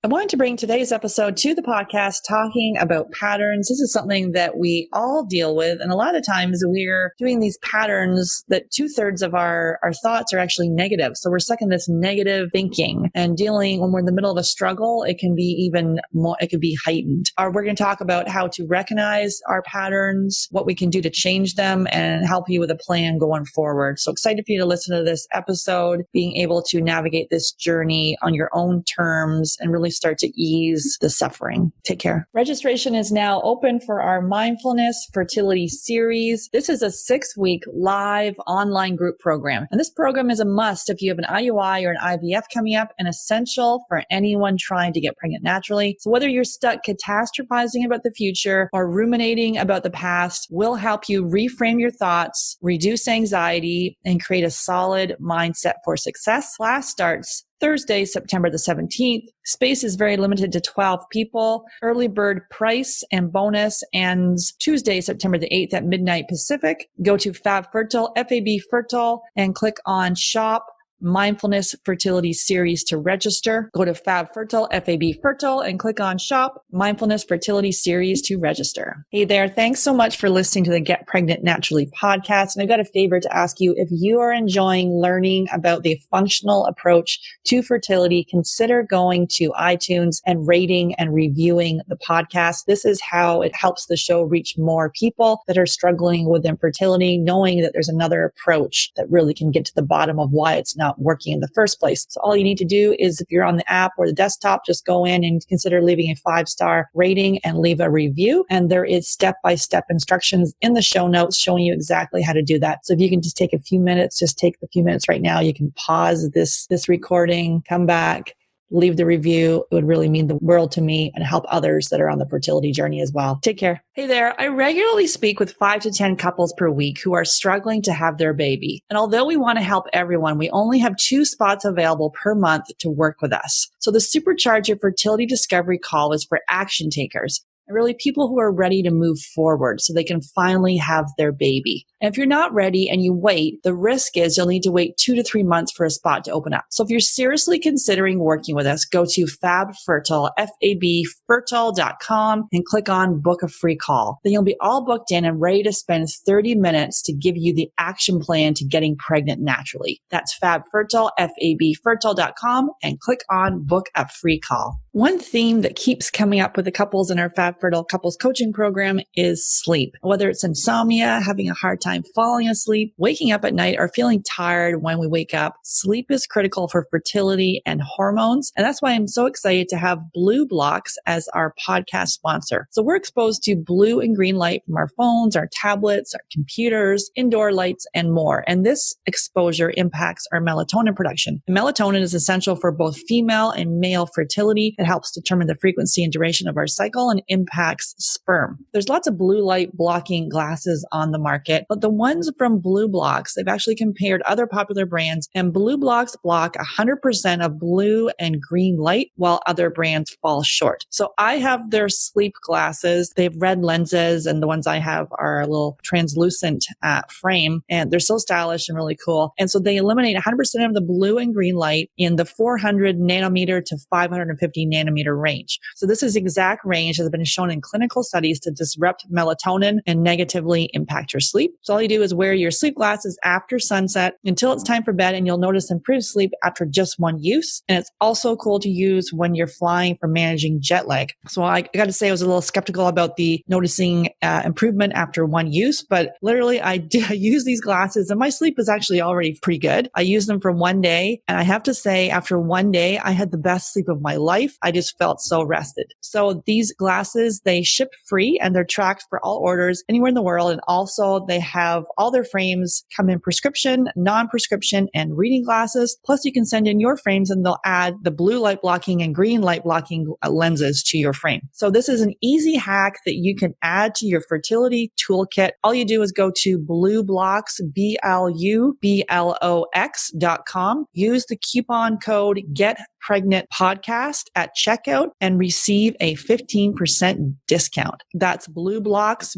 I wanted to bring today's episode to the podcast talking about patterns. This is something that we all deal with. And a lot of times we're doing these patterns that 2/3 of our thoughts are actually negative. So we're stuck in this negative thinking and dealing when we're in the middle of a struggle. It can be even more, it could be heightened. We're going to talk about how to recognize our patterns, what we can do to change them, and help you with a plan going forward. So excited for you to listen to this episode, being able to navigate this journey on your own terms and really start to ease the suffering. Take care. Registration is now open for our Mindfulness Fertility Series. This is a 6-week live online group program. And this program is a must if you have an IUI or an IVF coming up, and essential for anyone trying to get pregnant naturally. So whether you're stuck catastrophizing about the future or ruminating about the past, we'll help you reframe your thoughts, reduce anxiety, and create a solid mindset for success. Class starts Thursday, September the 17th. Space is very limited to 12 people. Early bird price and bonus ends Tuesday, September the 8th at midnight Pacific. Go to FabFertile, F-A-B Fertile, and click on Shop Mindfulness Fertility Series to register. Go to FabFertile, F-A-B Fertile, and click on Shop Mindfulness Fertility Series to register. Hey there. Thanks so much for listening to the Get Pregnant Naturally podcast. And I've got a favor to ask you. If you are enjoying learning about the functional approach to fertility, consider going to iTunes and rating and reviewing the podcast. This is how it helps the show reach more people that are struggling with infertility, knowing that there's another approach that really can get to the bottom of why it's not working in the first place. So all you need to do is, if you're on the app or the desktop, just go in and consider leaving a 5-star rating and leave a review. And there is step-by-step instructions in the show notes showing you exactly how to do that. So if you can just take a few minutes, just take the few minutes right now. You can pause this recording, come back, leave the review. It would really mean the world to me and help others that are on the fertility journey as well. Take care. Hey there. I regularly speak with 5 to 10 couples per week who are struggling to have their baby. And although we want to help everyone, we only have 2 spots available per month to work with us. So the Supercharge Your Fertility Discovery call is for action takers. And really people who are ready to move forward so they can finally have their baby. And if you're not ready and you wait, the risk is you'll need to wait 2 to 3 months for a spot to open up. So if you're seriously considering working with us, go to FabFertile, F-A-B Fertile.com and click on book a free call. Then you'll be all booked in and ready to spend 30 minutes to give you the action plan to getting pregnant naturally. That's FabFertile, F-A-B Fertile.com, and click on book a free call. One theme that keeps coming up with the couples in our FabFertile couples coaching program is sleep. Whether it's insomnia, having a hard time falling asleep, waking up at night, or feeling tired when we wake up, sleep is critical for fertility and hormones. And that's why I'm so excited to have Blue Blocks as our podcast sponsor. So we're exposed to blue and green light from our phones, our tablets, our computers, indoor lights, and more. And this exposure impacts our melatonin production. And melatonin is essential for both female and male fertility. It helps determine the frequency and duration of our cycle and impacts sperm. There's lots of blue light blocking glasses on the market, but the ones from Blue Blocks, they've actually compared other popular brands, and Blue Blocks block 100% of blue and green light, while other brands fall short. So I have their sleep glasses. They have red lenses, and the ones I have are a little translucent frame, and they're so stylish and really cool. And so they eliminate 100% of the blue and green light in the 400 nanometer to 550 nanometer range. So this is exact range that has been shown in clinical studies to disrupt melatonin and negatively impact your sleep. So all you do is wear your sleep glasses after sunset until it's time for bed, and you'll notice improved sleep after just one use. And it's also cool to use when you're flying for managing jet lag. So I got to say, I was a little skeptical about the noticing improvement after one use, but literally I use these glasses and my sleep is actually already pretty good. I used them for one day, and I have to say, after one day, I had the best sleep of my life. I just felt so rested. So these glasses, they ship free and they're tracked for all orders anywhere in the world. And also they have all their frames come in prescription, non-prescription, and reading glasses. Plus you can send in your frames and they'll add the blue light blocking and green light blocking lenses to your frame. So this is an easy hack that you can add to your fertility toolkit. All you do is go to BlueBlocks, BLUBLOX.com. Use the coupon code GetPregnantPodcast at checkout and receive a 15% discount. That's BlueBlocks,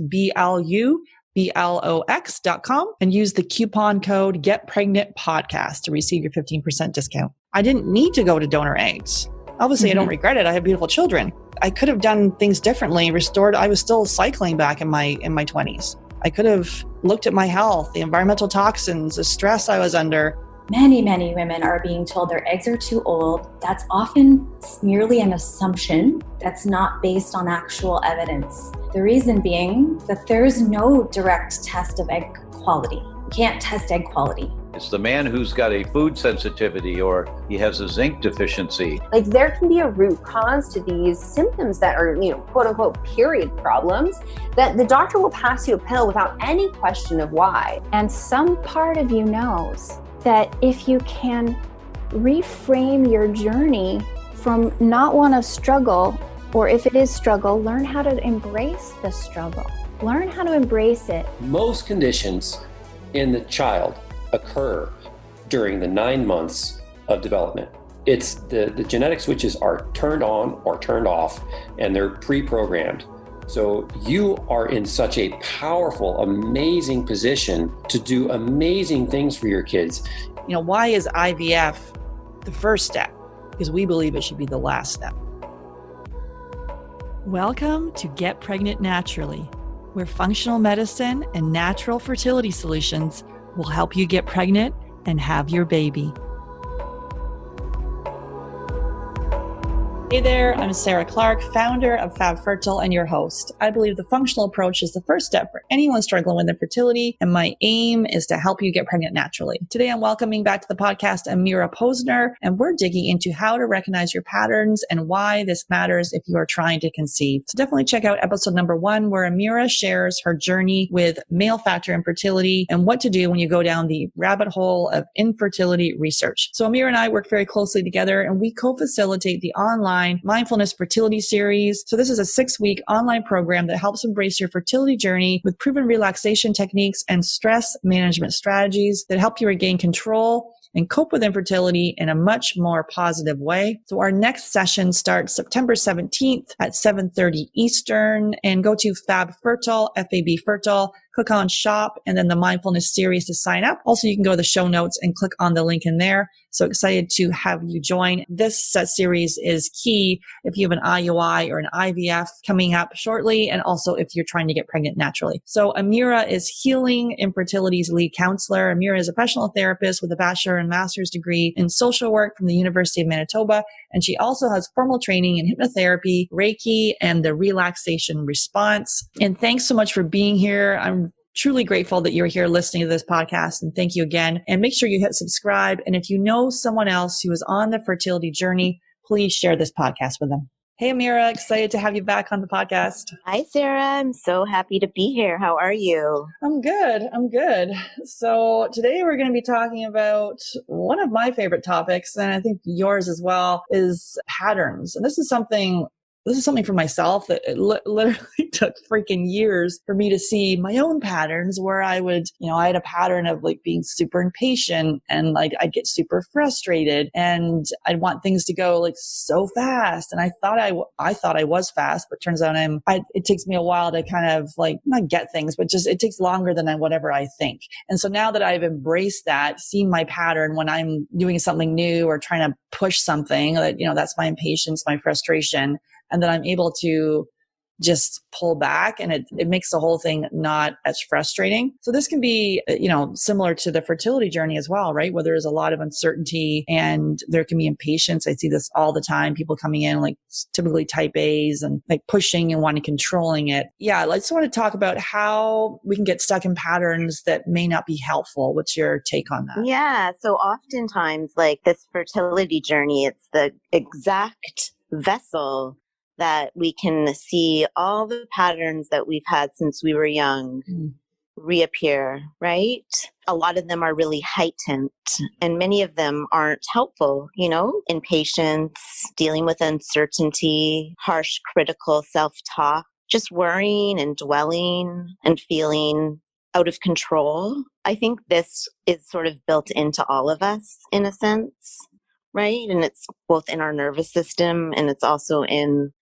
BLUBLOX.com, and use the coupon code GetPregnantPodcast to receive your 15% discount. I didn't need to go to donor eggs. Obviously, I don't regret it. I have beautiful children. I could have done things differently, restored. I was still cycling back in my 20s. I could have looked at my health, the environmental toxins, the stress I was under. Many, many women are being told their eggs are too old. That's often merely an assumption that's not based on actual evidence. The reason being that there is no direct test of egg quality. You can't test egg quality. It's the man who's got a food sensitivity or he has a zinc deficiency. Like there can be a root cause to these symptoms that are, quote unquote, period problems, that the doctor will pass you a pill without any question of why. And some part of you knows that if you can reframe your journey from not want to struggle, or if it is struggle, learn how to embrace the struggle. Learn how to embrace it. Most conditions in the child occur during the 9 months of development. It's the genetic switches are turned on or turned off, and they're pre-programmed. So you are in such a powerful, amazing position to do amazing things for your kids. Why is IVF the first step? Because we believe it should be the last step. Welcome to Get Pregnant Naturally, where functional medicine and natural fertility solutions will help you get pregnant and have your baby. Hey there, I'm Sarah Clark, founder of Fab Fertile and your host. I believe the functional approach is the first step for anyone struggling with infertility, and my aim is to help you get pregnant naturally. Today, I'm welcoming back to the podcast Amira Posner, and we're digging into how to recognize your patterns and why this matters if you are trying to conceive. So definitely check out episode number 1, where Amira shares her journey with male factor infertility and what to do when you go down the rabbit hole of infertility research. So Amira and I work very closely together, and we co-facilitate the online Mindfulness Fertility Series. So this is a 6-week online program that helps embrace your fertility journey with proven relaxation techniques and stress management strategies that help you regain control and cope with infertility in a much more positive way. So our next session starts September 17th at 7:30 Eastern, and go to Fab Fertile, F-A-B Fertile, click on shop and then the mindfulness series to sign up. Also, you can go to the show notes and click on the link in there. So excited to have you join. This series is key if you have an IUI or an IVF coming up shortly, and also if you're trying to get pregnant naturally. So Amira is Healing Infertility's lead counselor. Amira is a professional therapist with a Bachelor and Masters degree in social work from the University of Manitoba. And she also has formal training in hypnotherapy, Reiki, and the relaxation response. And thanks so much for being here. I'm truly grateful that you're here listening to this podcast, and thank you again. And make sure you hit subscribe. And if you know someone else who is on the fertility journey, please share this podcast with them. Hey, Amira, excited to have you back on the podcast. Hi, Sarah. I'm so happy to be here. How are you? I'm good. So today we're going to be talking about one of my favorite topics, and I think yours as well, is patterns. And this is something for myself that it literally took freaking years for me to see my own patterns, where I would, I had a pattern of like being super impatient, and like I'd get super frustrated, and I'd want things to go like so fast. And I thought I was fast, but turns out it takes me a while to kind of like not get things, but just it takes longer than whatever I think. And so now that I've embraced that, seeing my pattern when I'm doing something new or trying to push something, that, that's my impatience, my frustration. And then I'm able to just pull back, and it makes the whole thing not as frustrating. So this can be, similar to the fertility journey as well, right? Where there's a lot of uncertainty and there can be impatience. I see this all the time. People coming in like typically type A's and like pushing and wanting controlling it. Yeah. I just want to talk about how we can get stuck in patterns that may not be helpful. What's your take on that? Yeah. So oftentimes like this fertility journey, it's the exact vessel that we can see all the patterns that we've had since we were young reappear, right? A lot of them are really heightened, and many of them aren't helpful, impatience, dealing with uncertainty, harsh critical self-talk, just worrying and dwelling and feeling out of control. I think this is sort of built into all of us in a sense, right? And it's both in our nervous system, and it's also in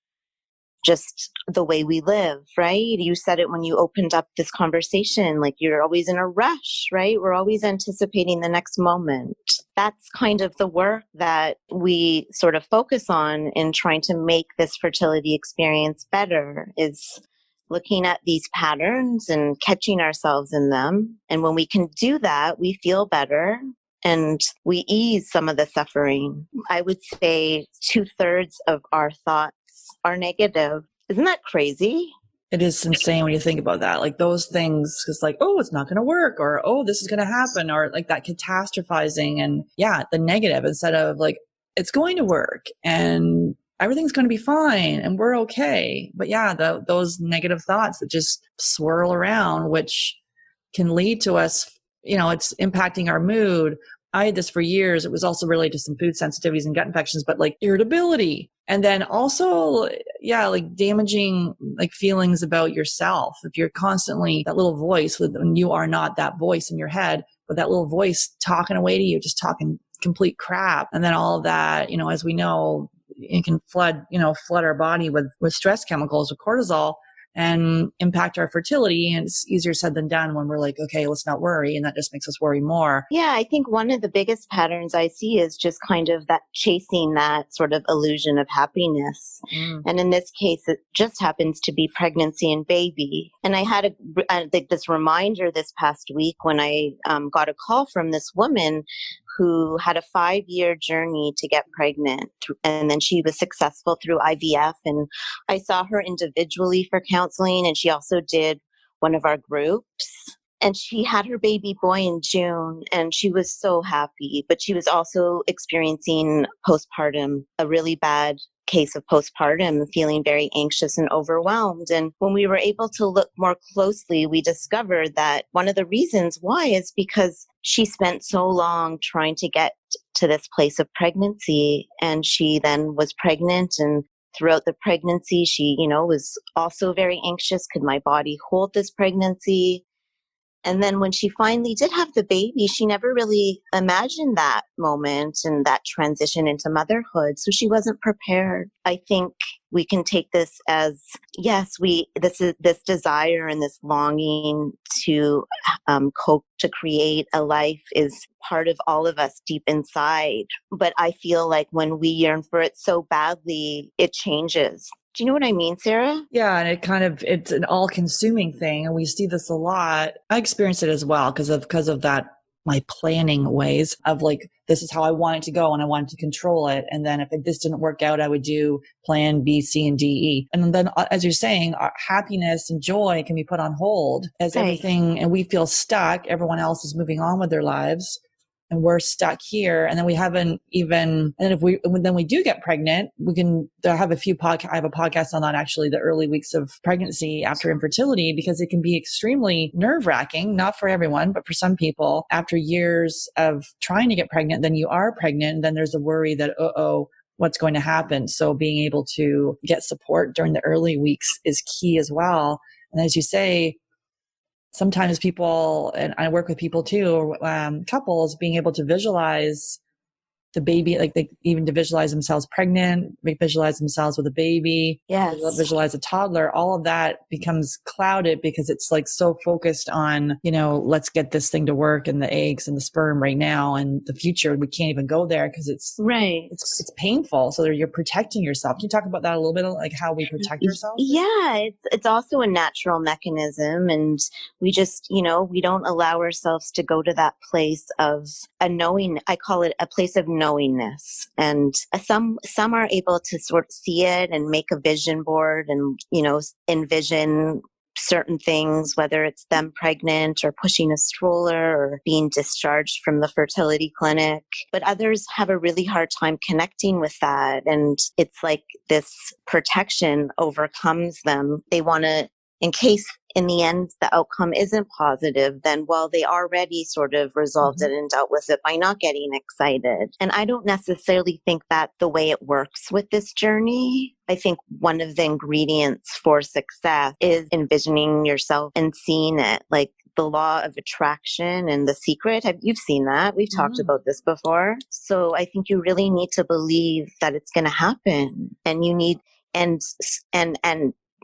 just the way we live, right? You said it when you opened up this conversation, like you're always in a rush, right? We're always anticipating the next moment. That's kind of the work that we sort of focus on in trying to make this fertility experience better, is looking at these patterns and catching ourselves in them. And when we can do that, we feel better and we ease some of the suffering. I would say 2/3 of our thoughts are negative. Isn't that crazy? It is insane when you think about that. Like those things, it's like, oh, it's not going to work, or, oh, this is going to happen, or like that catastrophizing and the negative, instead of like, it's going to work and everything's going to be fine and we're okay. But those negative thoughts that just swirl around, which can lead to us, it's impacting our mood. I had this for years. It was also related to some food sensitivities and gut infections, but like irritability. And then also, like damaging like feelings about yourself. If you're constantly that little voice when you are not that voice in your head, but that little voice talking away to you, just talking complete crap. And then all of that, as we know, it can flood our body with stress chemicals, with cortisol, and impact our fertility. And it's easier said than done when we're like, okay, let's not worry. And that just makes us worry more. Yeah, I think one of the biggest patterns I see is just kind of that chasing that sort of illusion of happiness. And in this case, it just happens to be pregnancy and baby. And I had this reminder this past week when I got a call from this woman who had a 5-year journey to get pregnant. And then she was successful through IVF. And I saw her individually for counseling. And she also did one of our groups. And she had her baby boy in June, and she was so happy. But she was also experiencing postpartum, a really bad case of postpartum, feeling very anxious and overwhelmed. And when we were able to look more closely, we discovered that one of the reasons why is because she spent so long trying to get to this place of pregnancy. And she then was pregnant, and throughout the pregnancy, she, was also very anxious. Could my body hold this pregnancy? And then when she finally did have the baby, she never really imagined that moment and that transition into motherhood. So she wasn't prepared. I think we can take this as, yes, this desire and this longing to cope, to create a life is part of all of us deep inside. But I feel like when we yearn for it so badly, it changes. Do you know what I mean, Sarah? Yeah. And it's an all consuming thing. And we see this a lot. I experienced it as well because of that, my planning ways of like, this is how I want it to go and I wanted to control it. And then if this didn't work out, I would do plan B, C, and D, E. And then as you're saying, our happiness and joy can be put on hold as everything, and we feel stuck. Everyone else is moving on with their lives. And we're stuck here. And then we haven't even, and then we do get pregnant, I have a podcast on that, actually, the early weeks of pregnancy after infertility, because it can be extremely nerve wracking, not for everyone, but for some people. After years of trying to get pregnant, then you are pregnant. And then there's a worry that, what's going to happen? So being able to get support during the early weeks is key as well. And as you say, sometimes people, and I work with people too, couples, being able to visualize the baby, like they even to visualize themselves pregnant, visualize themselves with a baby, visualize a toddler, all of that becomes clouded because it's like so focused on, let's get this thing to work and the eggs and the sperm right now, and the future, we can't even go there because it's painful. So you're protecting yourself. Can you talk about that a little bit, like how we protect ourselves? Yeah, it's also a natural mechanism, and we just, we don't allow ourselves to go to that place of a knowing. I call it a place of knowingness. And some are able to sort of see it and make a vision board and, envision certain things, whether it's them pregnant or pushing a stroller or being discharged from the fertility clinic. But others have a really hard time connecting with that. And it's like this protection overcomes them. They want to, in case in the end the outcome isn't positive, then they already sort of resolved it and dealt with it by not getting excited. And I don't necessarily think that's the way it works with this journey. I think one of the ingredients for success is envisioning yourself and seeing it, like the law of attraction and The Secret. You've seen that. We've talked about this before. So I think you really need to believe that it's going to happen, and you need and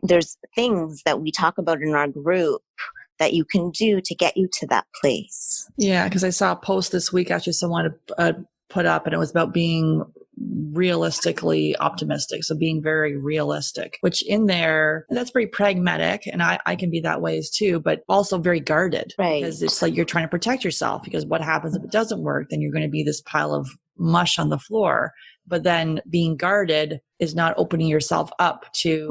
there's things that we talk about in our group that you can do to get you to that place. Yeah, because I saw a post this week actually someone put up, and it was about being realistically optimistic. So being very realistic, which in there, that's very pragmatic. And I can be that way too, but also very guarded. Right. Because it's like you're trying to protect yourself, because what happens if it doesn't work? Then you're going to be this pile of mush on the floor. But then being guarded is not opening yourself up to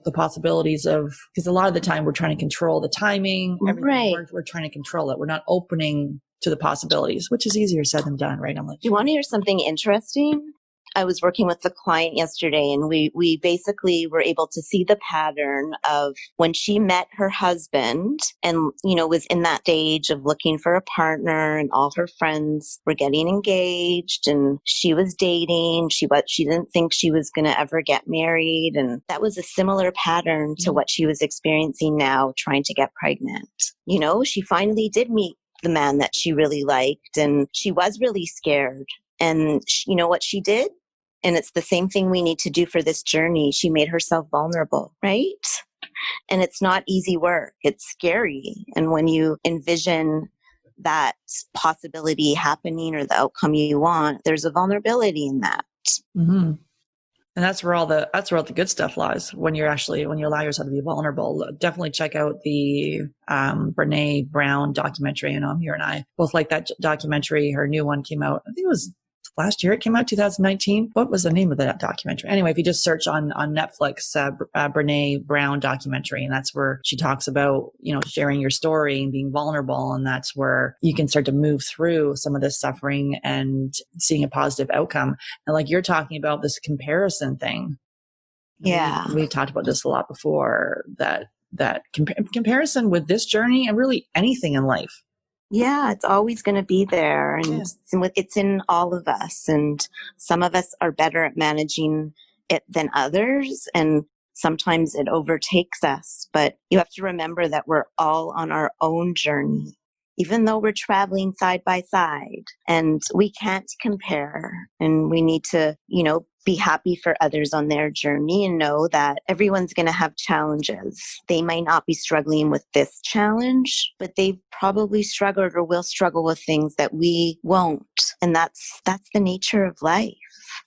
the possibilities of, because a lot of the time we're trying to control the timing. Everything. We're trying to control it. We're not opening to the possibilities, which is easier said than done, right? I'm like, do you want to hear something interesting? I was working with a client yesterday, and we basically were able to see the pattern of when she met her husband and, was in that stage of looking for a partner, and all her friends were getting engaged and she was dating. She didn't think she was going to ever get married. And that was a similar pattern to what she was experiencing now, trying to get pregnant. She finally did meet the man that she really liked, and she was really scared. And you know what she did? And it's the same thing we need to do for this journey. She made herself vulnerable, right? And it's not easy work. It's scary. And when you envision that possibility happening or the outcome you want, there's a vulnerability in that. Mm-hmm. And that's where all the good stuff lies. When you allow yourself to be vulnerable. Definitely check out the Brene Brown documentary. And Amira and I both like that documentary. Her new one came out, I think it was last year. It came out 2019. What was the name of that documentary? Anyway, if you just search on Netflix, Brene Brown documentary, and that's where she talks about, sharing your story and being vulnerable. And that's where you can start to move through some of this suffering and seeing a positive outcome. And like you're talking about this comparison thing. Yeah. We talked about this a lot before, that comparison with this journey and really anything in life. Yeah, it's always going to be there. And it's in all of us. And some of us are better at managing it than others. And sometimes it overtakes us. But you have to remember that we're all on our own journey, even though we're traveling side by side. And we can't compare. And we need to, be happy for others on their journey and know that everyone's going to have challenges. They might not be struggling with this challenge, but they've probably struggled or will struggle with things that we won't. And that's the nature of life.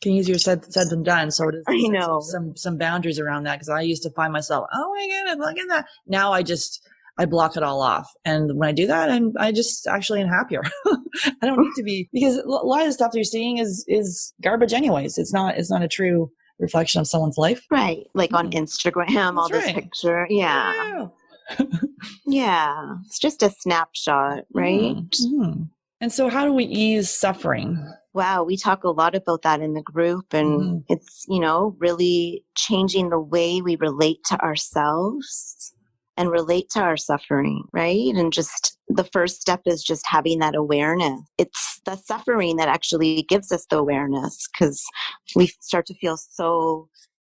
Can use your said than done. So it is, I know. some boundaries around that, because I used to find myself, oh my goodness, look at that. Now I block it all off. And when I do that, I just actually am happier. I don't need to be, because a lot of the stuff you're seeing is garbage anyways. It's not a true reflection of someone's life. Right. Like on Instagram, all this picture. Yeah. Yeah. It's just a snapshot, right? Mm-hmm. And so how do we ease suffering? Wow. We talk a lot about that in the group, and it's, really changing the way we relate to ourselves and relate to our suffering, right? And just the first step is just having that awareness. It's the suffering that actually gives us the awareness, because we start to feel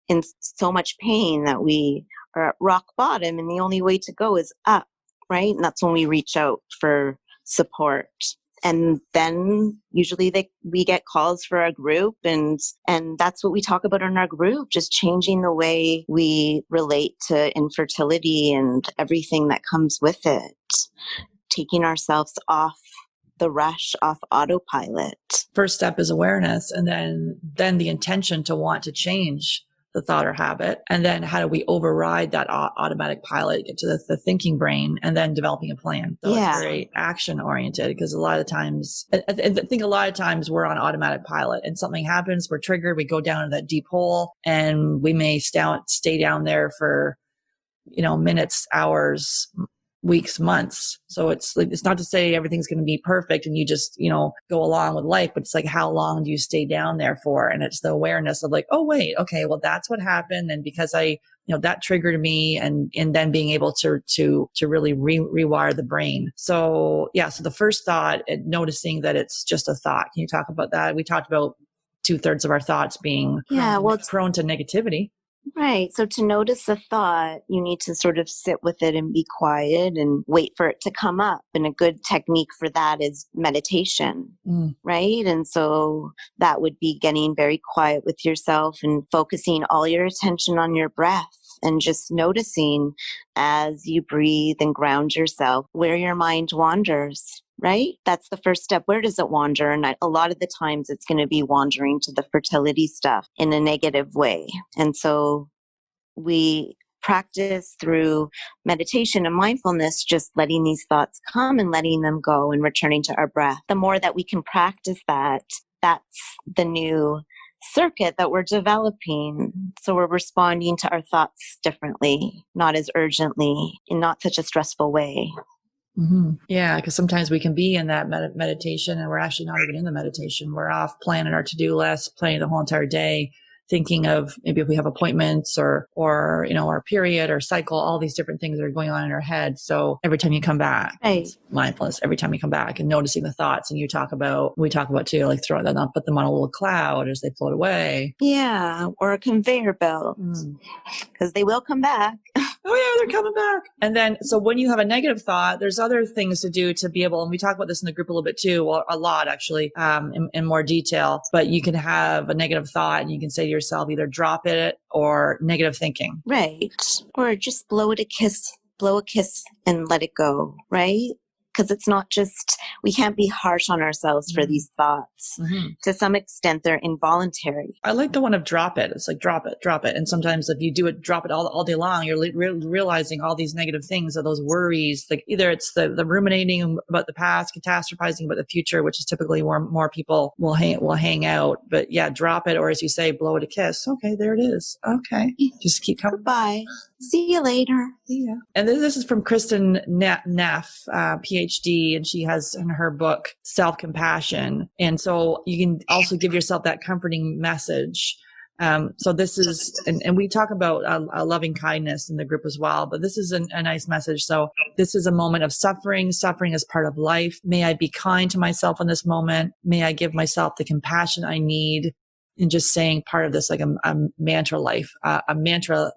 in so much pain that we are at rock bottom, and the only way to go is up, right? And that's when we reach out for support. And then usually we get calls for our group, and that's what we talk about in our group, just changing the way we relate to infertility and everything that comes with it, taking ourselves off the rush, off autopilot. First step is awareness, and then the intention to want to change the thought or habit. And then how do we override that automatic pilot, get to the thinking brain, and then developing a plan. So it's very action oriented, because a lot of times, I think a lot of times we're on automatic pilot and something happens, we're triggered, we go down in that deep hole, and we may stay down there for, minutes, hours, weeks, months. So it's not to say everything's going to be perfect and you just, go along with life, but it's like, how long do you stay down there for? And it's the awareness of like, oh, wait, okay, well, that's what happened. And because that triggered me, and then being able to really rewire the brain. So so the first thought, and noticing that it's just a thought. Can you talk about that? We talked about 2/3 of our thoughts being prone to negativity. Right. So to notice a thought, you need to sort of sit with it and be quiet and wait for it to come up. And a good technique for that is meditation, right? And so that would be getting very quiet with yourself and focusing all your attention on your breath and just noticing as you breathe and ground yourself where your mind wanders. Right? That's the first step. Where does it wander? And a lot of the times it's going to be wandering to the fertility stuff in a negative way. And so we practice through meditation and mindfulness, just letting these thoughts come and letting them go and returning to our breath. The more that we can practice that, that's the new circuit that we're developing. So we're responding to our thoughts differently, not as urgently, in not such a stressful way. Mm-hmm. Yeah, because sometimes we can be in that meditation and we're actually not even in the meditation. We're off planning our to-do list, planning the whole entire day, thinking of maybe if we have appointments or our period or cycle, all these different things that are going on in our head. So every time you come back, it's mindfulness. Every time you come back and noticing the thoughts, and we talk about too, like throwing them up, put them on a little cloud as they float away. Yeah, or a conveyor belt, because they will come back. Oh yeah, they're coming back. And then, so when you have a negative thought, there's other things to do to be able, and we talk about this in the group a little bit too, well, a lot actually, in more detail, but you can have a negative thought and you can say to yourself, either drop it or negative thinking. Right. Or just blow a kiss and let it go. Right. Because it's not just, we can't be harsh on ourselves for these thoughts. To some extent, they're involuntary. I like the one of drop it. It's like, drop it. And sometimes if you do it, drop it all day long, you're realizing all these negative things or those worries. Like either it's the ruminating about the past, catastrophizing about the future, which is typically where more people will hang out. But yeah, drop it. Or as you say, blow it a kiss. Okay, there it is. Okay. Just keep coming. Goodbye. See you later. Yeah. And this is from Kristen Neff, PhD, and she has in her book, Self-Compassion. And so you can also give yourself that comforting message. So this is, and we talk about loving kindness in the group as well, but this is a nice message. So this is a moment of suffering. Suffering is part of life. May I be kind to myself in this moment. May I give myself the compassion I need. And just saying part of this, like a mantra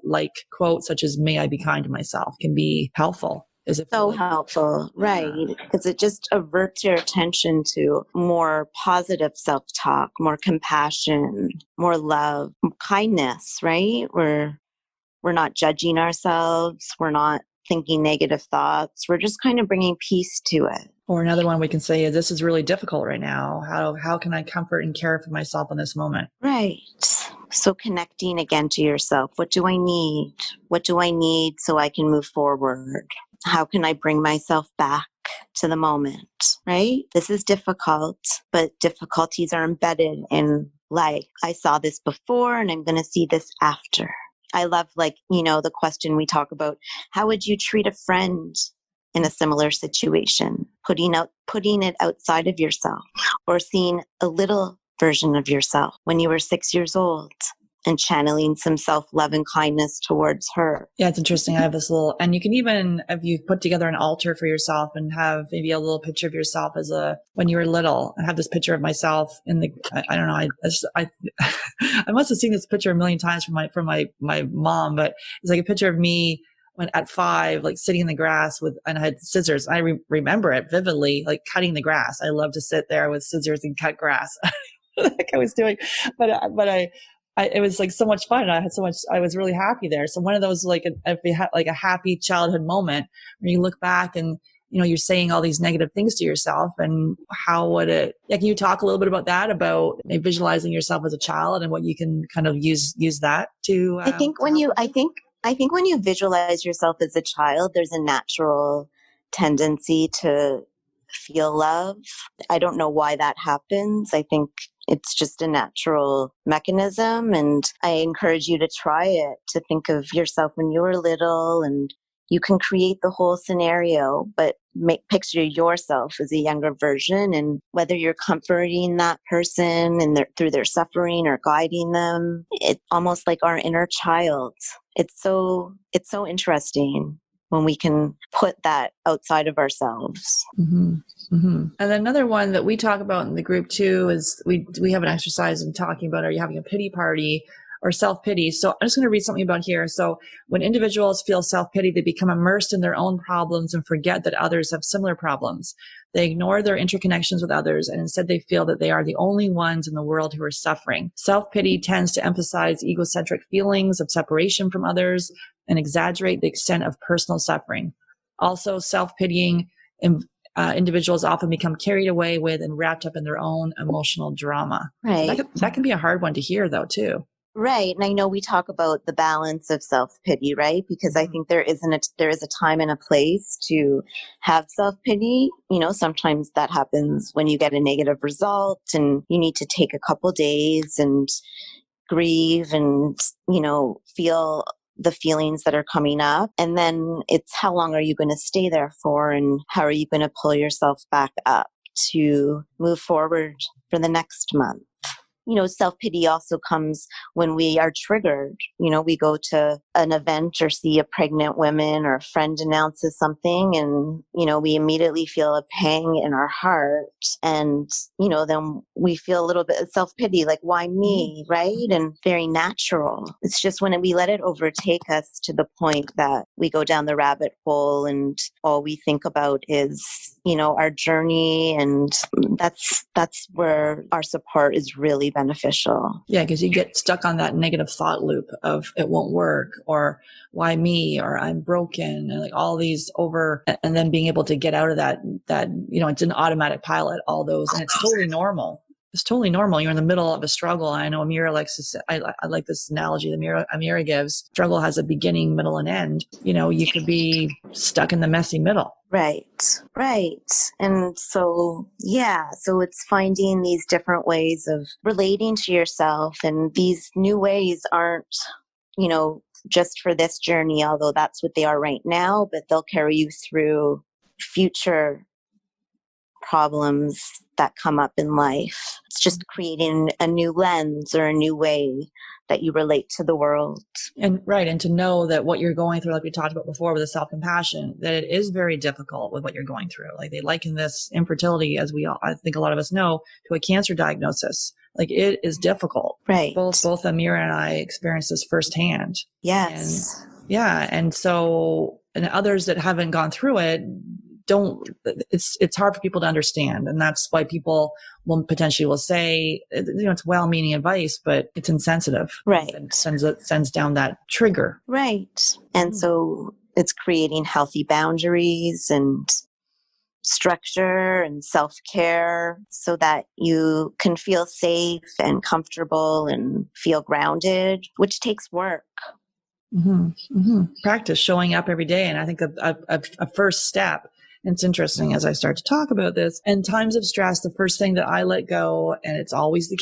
like quote, such as, may I be kind to myself, can be helpful. So helpful, right? Because it just averts your attention to more positive self-talk, more compassion, more love, kindness, right? We're not judging ourselves. We're not thinking negative thoughts. We're just kind of bringing peace to it. Or another one we can say is, this is really difficult right now. How can I comfort and care for myself in this moment? Right. So connecting again to yourself. What do I need? What do I need so I can move forward? How can I bring myself back to the moment, right? This is difficult, but difficulties are embedded in life. I saw this before and I'm going to see this after. I love, the question we talk about, how would you treat a friend in a similar situation? Putting it outside of yourself, or seeing a little version of yourself when you were 6 years old and channeling some self-love and kindness towards her. Yeah, it's interesting. I have this and you can even, if you put together an altar for yourself and have maybe a little picture of yourself when you were little. I have this picture of myself I don't know. I must have seen this picture a million times from my mom, but it's like a picture of me when at 5, like sitting in the grass and I had scissors. I remember it vividly, like cutting the grass. I love to sit there with scissors and cut grass. Like I was doing, but it was like so much fun. I was really happy there. So one of those, if you had like a happy childhood moment where you look back and, you're saying all these negative things to yourself, and how would can you talk a little bit about that, about visualizing yourself as a child and what you can kind of use that to? I think when you visualize yourself as a child, there's a natural tendency to feel love. I don't know why that happens. I think it's just a natural mechanism, and I encourage you to try it, to think of yourself when you were little, and you can create the whole scenario, but picture yourself as a younger version, and whether you're comforting that person and through their suffering or guiding them, it's almost like our inner child. It's so interesting when we can put that outside of ourselves. Mm-hmm. Mm-hmm. And another one that we talk about in the group too is we have an exercise in talking about, are you having a pity party? or self-pity. So I'm just going to read something about here. So when individuals feel self-pity, they become immersed in their own problems and forget that others have similar problems. They ignore their interconnections with others, and instead they feel that they are the only ones in the world who are suffering. Self-pity tends to emphasize egocentric feelings of separation from others and exaggerate the extent of personal suffering. Also, self-pitying individuals often become carried away with and wrapped up in their own emotional drama. Right. So that can be a hard one to hear, though, too. Right. And I know we talk about the balance of self-pity, right? Because I think there is a time and a place to have self-pity. You know, sometimes that happens when you get a negative result and you need to take a couple days and grieve and, you know, feel the feelings that are coming up. And then it's how long are you going to stay there for, and how are you going to pull yourself back up to move forward for the next month? You know, self-pity also comes when we are triggered. You know, we go to an event or see a pregnant woman, or a friend announces something, and, you know, we immediately feel a pang in our heart. And, you know, then we feel a little bit of self-pity, like, why me, right? And very natural. It's just when we let it overtake us to the point that we go down the rabbit hole and all we think about is, you know, our journey. And that's where our support is really beneficial. Yeah, because you get stuck on that negative thought loop of it won't work, or why me, or I'm broken, and like all these and then being able to get out of that, you know, it's an automatic pilot, all those, and it's totally normal. It's totally normal. You're in the middle of a struggle. I know Amira likes to say, I like this analogy that Amira gives. Struggle has a beginning, middle, and end. You know, you could be stuck in the messy middle. Right. And so, yeah, so it's finding these different ways of relating to yourself. And these new ways aren't, you know, just for this journey, although that's what they are right now, but they'll carry you through future problems that come up in life. It's just creating a new lens or a new way that you relate to the world. And to know that what you're going through, like we talked about before with the self-compassion, that it is very difficult with what you're going through. Like they liken this infertility, as I think a lot of us know, to a cancer diagnosis. Like it is difficult. Right. Both Amira and I experienced this firsthand. Yes. And so, and others that haven't gone through it, it's hard for people to understand. And that's why people will potentially say, you know, it's well-meaning advice, but it's insensitive. Right. It sends down that trigger. Right. And so it's creating healthy boundaries and structure and self-care so that you can feel safe and comfortable and feel grounded, which takes work. Practice showing up every day. And I think a first step, and it's interesting as I start to talk about this, in times of stress, the first thing that I let go, and it's always the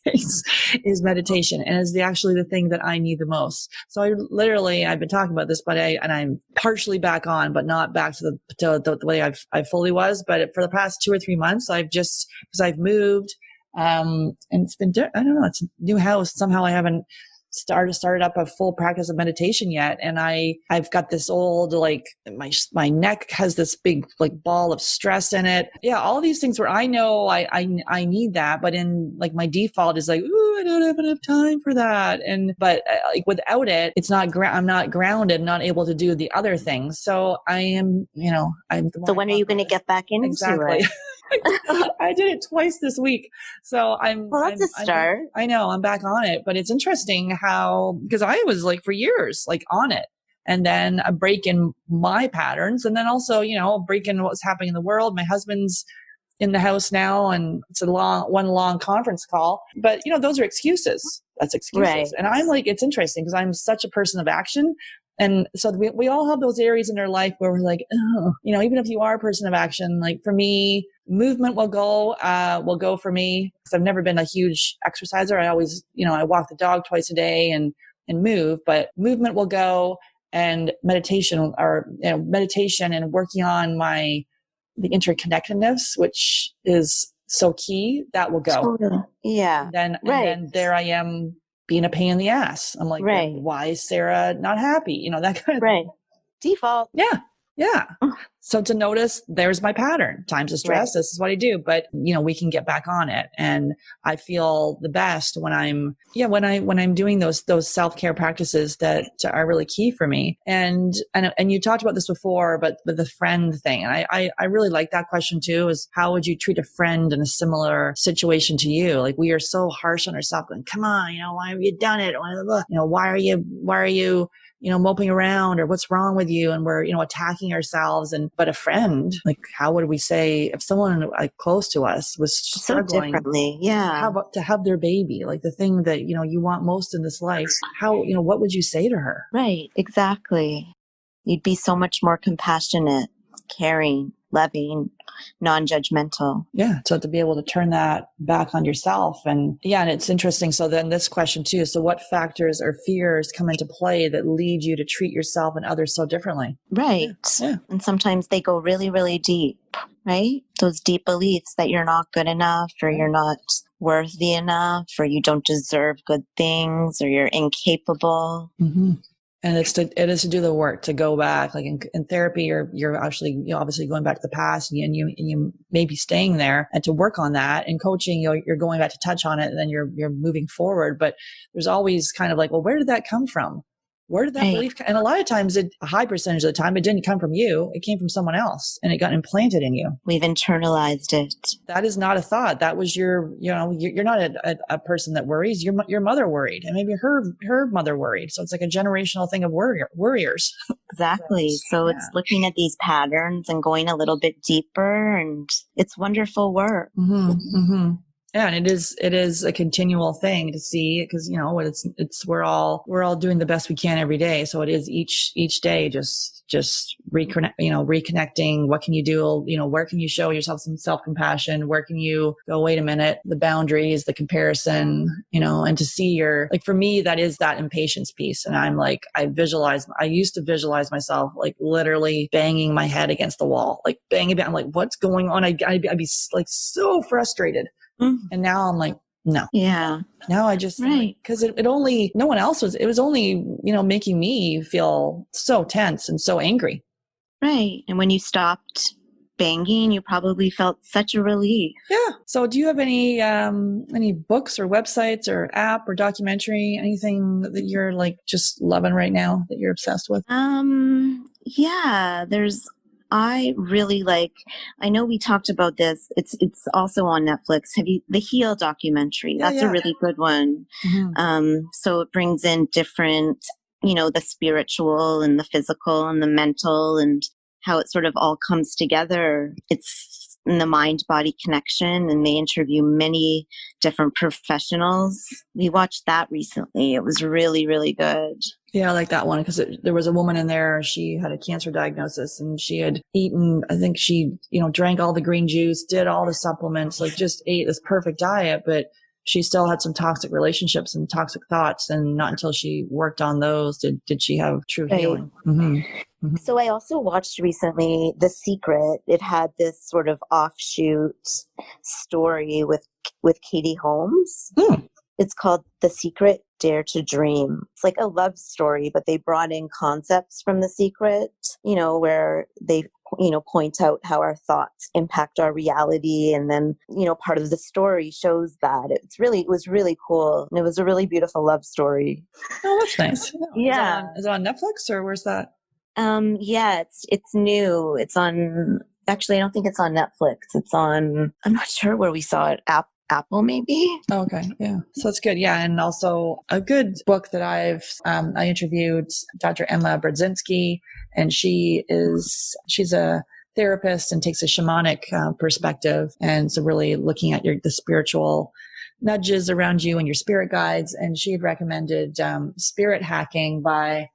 case, is meditation. And is actually the thing that I need the most. So I've been talking about this, but I'm partially back on, but not back to the way I fully was. But for the past 2 or 3 months, because I've moved, and it's been, I don't know, it's a new house. Somehow I haven't started up a full practice of meditation yet. And I've got this old, like my neck has this big like ball of stress in it. Yeah. All these things where I know I need that, but in like my default is like, ooh, I don't have enough time for that. But like without it, it's not, I'm not grounded, not able to do the other things. So I am, you know, so when are you going to get back into it? I did it twice this week. So that's a start. I know I'm back on it, but it's interesting how, because I was like for years, like on it, and then a break in my patterns. And then also, you know, a break in what's happening in the world. My husband's in the house now, and it's one long conference call, but you know, those are excuses. That's excuses. Right. And I'm like, it's interesting because I'm such a person of action. And so we all have those areas in our life where we're like, oh, you know, even if you are a person of action, like for me, movement will go for me, because I've never been a huge exerciser. I always, you know, I walk the dog twice a day and move, but movement will go, and meditation and working on the interconnectedness, which is so key, that will go. Yeah. And then there I am, being a pain in the ass. I'm like, why is Sarah not happy? You know, that kind of thing. Default. Yeah. So to notice, there's my pattern. Times of stress. Right. This is what I do. But, we can get back on it. And I feel the best when I'm doing those self-care practices that are really key for me. And you talked about this before, but the friend thing. And I really like that question too, is how would you treat a friend in a similar situation to you? Like, we are so harsh on ourselves going, come on, why have you done it? Why are you moping around, or what's wrong with you? And we're, attacking ourselves. But a friend, like, how would we say if someone like close to us was struggling so differently? Yeah. How about to have their baby, like the thing that, you want most in this life? How, what would you say to her? Right. Exactly. You'd be so much more compassionate, caring, loving, non-judgmental. Yeah. So to be able to turn that back on yourself. And it's interesting. So then this question too, so what factors or fears come into play that lead you to treat yourself and others so differently? Right. Yeah. And sometimes they go really, really deep, right? Those deep beliefs that you're not good enough, or you're not worthy enough, or you don't deserve good things, or you're incapable. Mm-hmm. And it is to do the work, to go back, like in therapy, you're actually, obviously going back to the past, and you may be staying there, and to work on that. In coaching, you're going back to touch on it, and then you're moving forward. But there's always kind of like, well, where did that come from? Where did that belief come? And a lot of times, a high percentage of the time, it didn't come from you. It came from someone else, and it got implanted in you. We've internalized it. That is not a thought. That was you're not a person that worries. Your mother worried, and maybe her mother worried. So it's like a generational thing of worriers. Exactly. So it's looking at these patterns and going a little bit deeper, and it's wonderful work. Mm-hmm, mm-hmm. Yeah, and it is a continual thing to see, because we're all doing the best we can every day. So it is each day just reconnecting. What can you do? Where can you show yourself some self-compassion? Where can you go, wait a minute, the boundaries, the comparison, and to see for me, that is that impatience piece. And I'm like, I used to visualize myself like literally banging my head against the wall, like banging. I'm like, what's going on? I'd be like so frustrated. Mm-hmm. And now I'm like, no. Yeah. Now I just, because it only, no one else it was only, making me feel so tense and so angry. Right. And when you stopped banging, you probably felt such a relief. Yeah. So do you have any books or websites or app or documentary, anything that you're like just loving right now that you're obsessed with? Yeah, I really I know we talked about this. It's also on Netflix. The Heal documentary? That's a really good one. Mm-hmm. So it brings in different, the spiritual and the physical and the mental, and how it sort of all comes together. It's in the mind-body connection, and they interview many different professionals. We watched that recently. It was really, really good. Yeah, I like that one, because there was a woman in there. She had a cancer diagnosis, and she had eaten, I think she, drank all the green juice, did all the supplements, like just ate this perfect diet, but she still had some toxic relationships and toxic thoughts. And not until she worked on those did she have true healing. Mm-hmm. Mm-hmm. So I also watched recently The Secret. It had this sort of offshoot story with Katie Holmes. It's called The Secret, Dare to Dream. It's like a love story, but they brought in concepts from The Secret, where they, point out how our thoughts impact our reality. And then, part of the story shows that. It was really cool. And it was a really beautiful love story. Oh, that's nice. Yeah. Is it on Netflix, or where's that? Yeah, it's new. It's on, actually, I don't think it's on Netflix. It's on, I'm not sure where we saw it. Apple, maybe. Oh, okay. Yeah. So it's good. Yeah. And also a good book that I interviewed Dr. Emma Brzezinski, and she's a therapist and takes a shamanic perspective. And so really looking at the spiritual nudges around you and your spirit guides. And she had recommended Spirit Hacking by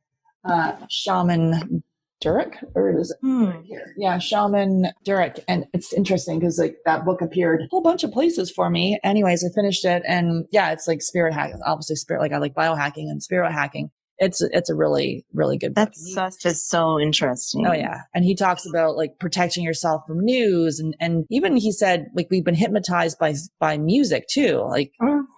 Shaman Durek, or is it right here? Yeah, Shaman Durek. And it's interesting because that book appeared a whole bunch of places for me. Anyways, I finished it, and it's like spirit hacking, obviously spirit, I like biohacking and spirit hacking. it's a really, really good book. That's just so interesting. Oh yeah. And he talks about like protecting yourself from news. And even he said, like, we've been hypnotized by music too. Like,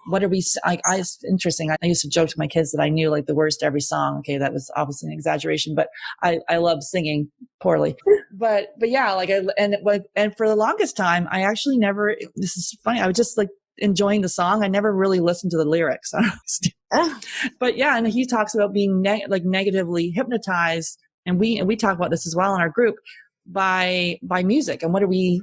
what are we, it's interesting. I used to joke to my kids that I knew like the words to every song. Okay. That was obviously an exaggeration, but I love singing poorly, but yeah, like, and for the longest time, I actually never, this is funny. I was just like enjoying the song. I never really listened to the lyrics. But yeah, and he talks about being negatively hypnotized, and we talk about this as well in our group by music. And what are we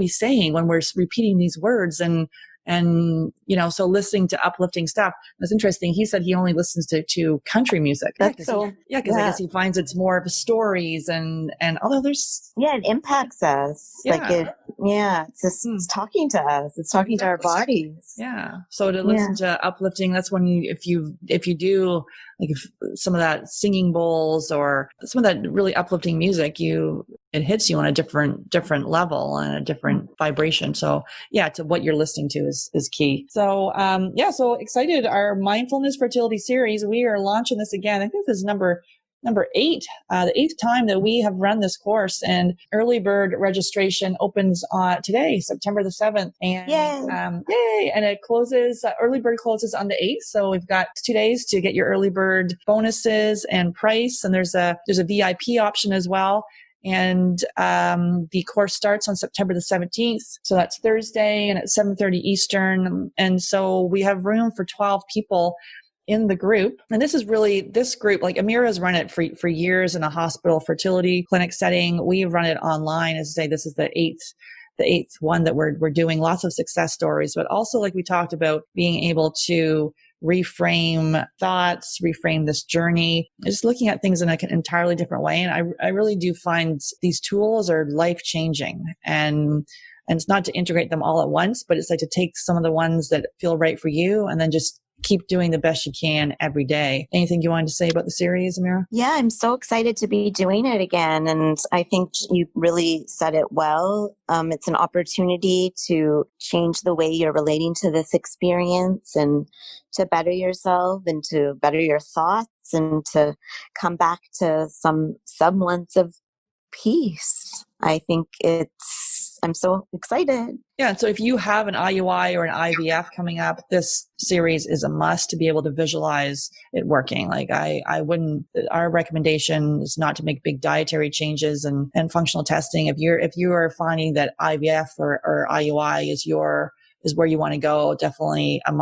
saying when we're repeating these words? And so listening to uplifting stuff. That's interesting. He said he only listens to country music. That's so, because I guess he finds it's more of stories and although there's it impacts us. It's just it's talking to us. It's talking to our bodies. Yeah. So to listen to uplifting, that's when if you do like if some of that singing bowls or some of that really uplifting music, it hits you on a different level and a different vibration. So yeah, to what you're listening to is key. So so excited. Our Mindfulness Fertility Series, we are launching this again. I think this is number 8, the 8th time that we have run this course, and early bird registration opens today, September the 7th. And yay! And it closes, early bird closes on the 8th. So we've got 2 days to get your early bird bonuses and price. And there's a VIP option as well. And the course starts on September the 17th. So that's Thursday, and at 7:30 Eastern. And so we have room for 12 people in the group. And this group, like Amira's run it for years in a hospital fertility clinic setting. We've run it online. As I say, this is the eighth one that we're doing. Lots of success stories, but also, like we talked about, being able to reframe thoughts, reframe this journey, just looking at things in an entirely different way. And I really do find these tools are life-changing, and it's not to integrate them all at once, but it's like to take some of the ones that feel right for you and then just keep doing the best you can every day. Anything you wanted to say about the series, Amira? Yeah, I'm so excited to be doing it again. And I think you really said it well. It's an opportunity to change the way you're relating to this experience and to better yourself and to better your thoughts and to come back to some semblance of peace. I think I'm so excited. Yeah. So if you have an IUI or an IVF coming up, this series is a must to be able to visualize it working. Like our recommendation is not to make big dietary changes and functional testing. If you are finding that IVF or IUI is where you want to go, definitely a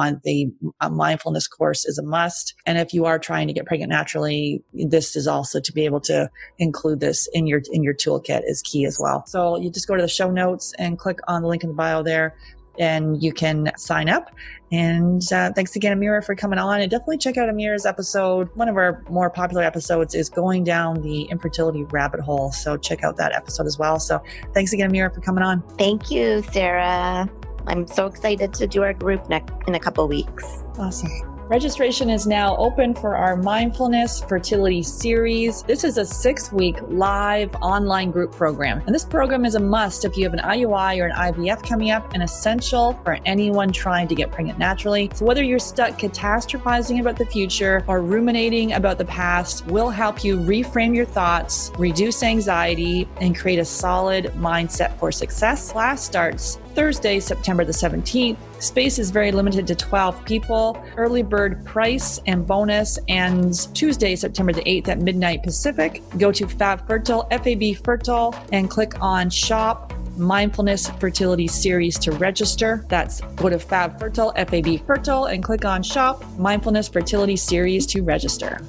mindfulness course is a must. And if you are trying to get pregnant naturally, this is also to be able to include this in your toolkit is key as well. So you just go to the show notes and click on the link in the bio there, and you can sign up. And thanks again, Amira, for coming on. And definitely check out Amira's episode. One of our more popular episodes is Going Down the Infertility Rabbit Hole. So check out that episode as well. So thanks again, Amira, for coming on. Thank you, Sarah. I'm so excited to do our group in a couple weeks. Awesome. Registration is now open for our Mindfulness Fertility Series. This is a 6-week live online group program. And this program is a must if you have an IUI or an IVF coming up, and essential for anyone trying to get pregnant naturally. So whether you're stuck catastrophizing about the future or ruminating about the past, we'll help you reframe your thoughts, reduce anxiety, and create a solid mindset for success. Class starts Thursday, September the 17th. Space is very limited to 12 people. Early bird price and bonus ends Tuesday, September the 8th at midnight Pacific. Go to Fab Fertile, FAB Fertile, and click on Shop Mindfulness Fertility Series to register. That's go to Fab Fertile, FAB Fertile, and click on Shop Mindfulness Fertility Series to register.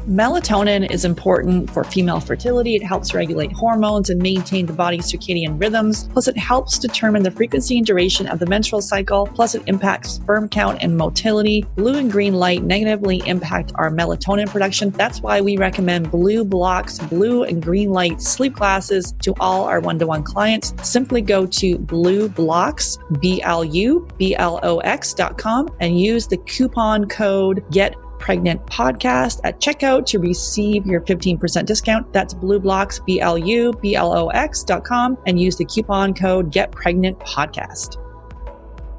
Melatonin is important for female fertility. It helps regulate hormones and maintain the body's circadian rhythms. Plus, it helps determine the frequency and duration of the menstrual cycle. Plus, it impacts sperm count and motility. Blue and green light negatively impact our melatonin production. That's why we recommend Blue Blocks, blue and green light sleep glasses to all our one-to-one clients. Simply go to Blue Blocks, BLUBLOX.com, and use the coupon code GetPregnant Podcast at checkout to receive your 15% discount. That's BlueBlocks, BLUBLOX.com, and use the coupon code GetPregnant Podcast.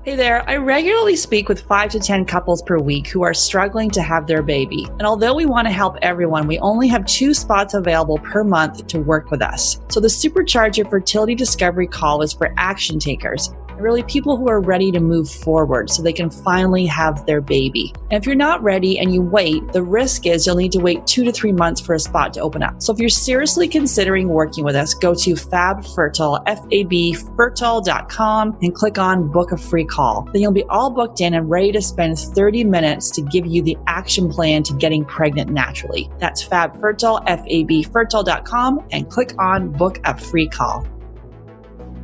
Hey there, I regularly speak with 5 to 10 couples per week who are struggling to have their baby. And although we want to help everyone, we only have 2 spots available per month to work with us. So the Supercharge Your Fertility Discovery call is for action takers. Really people who are ready to move forward so they can finally have their baby. And if you're not ready and you wait, the risk is you'll need to wait 2 to 3 months for a spot to open up. So if you're seriously considering working with us, go to FabFertile, FABfertile.com and click on book a free call. Then you'll be all booked in and ready to spend 30 minutes to give you the action plan to getting pregnant naturally. That's FabFertile, FABfertile.com and click on book a free call.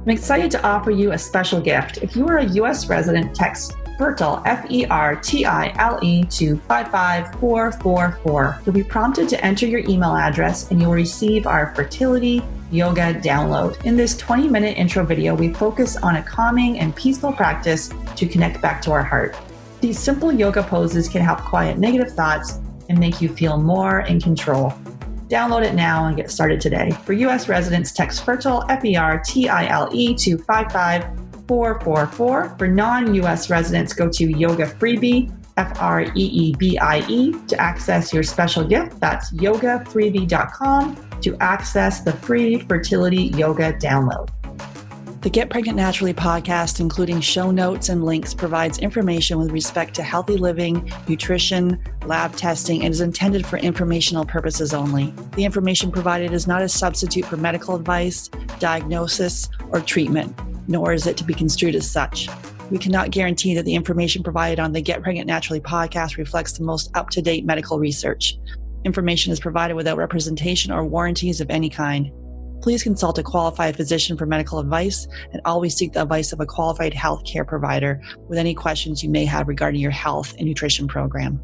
I'm excited to offer you a special gift. If you are a U.S. resident, text FERTILE, FERTILE to 55444. You'll be prompted to enter your email address and you will receive our fertility yoga download. In this 20-minute intro video, we focus on a calming and peaceful practice to connect back to our heart. These simple yoga poses can help quiet negative thoughts and make you feel more in control. Download it now and get started today. For U.S. residents, text FERTILE, FERTILE to 55444. For non-U.S. residents, go to Yoga Freebie, FREEBIE, to access your special gift. That's yogafreebie.com to access the free fertility yoga download. The Get Pregnant Naturally podcast, including show notes and links, provides information with respect to healthy living, nutrition, lab testing, and is intended for informational purposes only. The information provided is not a substitute for medical advice, diagnosis, or treatment, nor is it to be construed as such. We cannot guarantee that the information provided on the Get Pregnant Naturally podcast reflects the most up-to-date medical research. Information is provided without representation or warranties of any kind. Please consult a qualified physician for medical advice and always seek the advice of a qualified healthcare provider with any questions you may have regarding your health and nutrition program.